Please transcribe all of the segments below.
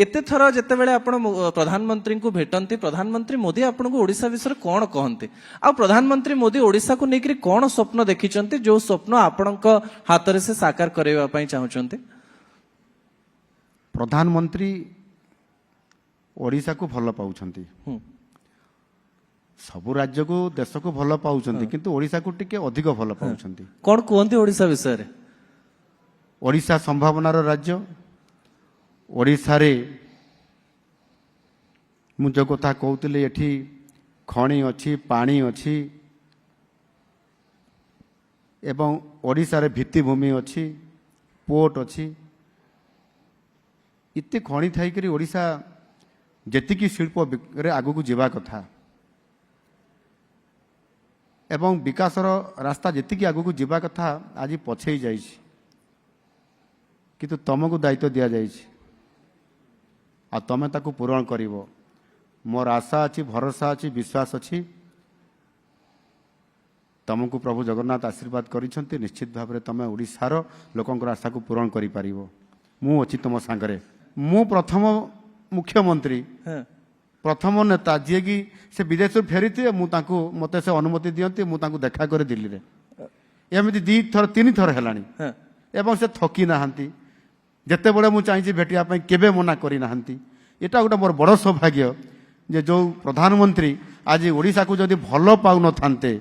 एते थर जितेबाला आपण प्रधानमंत्री को भेटती प्रधानमंत्री मोदी आपन को ओडिशा विषय कौन कहते आ प्रधानमंत्री मोदी ओडिशा को लेकर कौन स्वप्न देखिंट जो स्वप्न आपण हाथ में से साकार करने चाहते। प्रधानमंत्री ओडिशा को भल पाउछंती सबु राज्य को देश को भल पाउछंती किंतु ओडिशा को टिके अधिक भल पाउछंती। कौन कहते ओडिशा विषय? ओडिशा संभावनार राज्य ओडिशा रे मु जो कथा कहूली एठी खଣି अछि पानी अछि एवं ओडिशा रे भित्तिभूमि अछि पोर्ट अछि इते खଣି थाई करी ओडिशा जेतिकी शिल्प रे आगु को जीवा कथा एवं विकासर रास्ता जेतिकी आगु को जीवा कथा आज पछेई जाइछि किंतु तुमको दायित्व दिया जाइछि आ तमें ताकू पूरण करिवो मोर आशा अच्छी भरोसा अच्छी विश्वास अच्छी तुमको प्रभु जगन्नाथ आशीर्वाद करिसेंती निश्चित भाव में तुम ओडिशार लोकंकर आशा को पूरण करि पारिबो। मु अच्छी तुम सांगरे मु प्रथम मुख्यमंत्री प्रथम नेता जी की से विदेश फेरी थे मत से अनुमति दियंती मु तांको देखा करे दिल्ली रे एमती दी थर तीन थर हेलानी एवं से थकी नाहांती जिते बड़े मुझे चाहिए भेटिया केबे मना करी नाहांती। एटा गोटे मोर बड़ सौभाग्य जे जो प्रधानमंत्री आज ओडिशा को जदि भल पाउ न थांते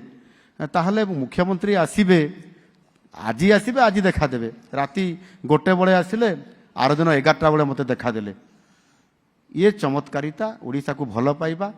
ताहले मुख्यमंत्री आसीबे आज देखा देबे राती गोटे बड़े आसिले आर दिन 11टा बड़े मते देखा देले ये चमत्कारिता ओडिशा को भल पाइबा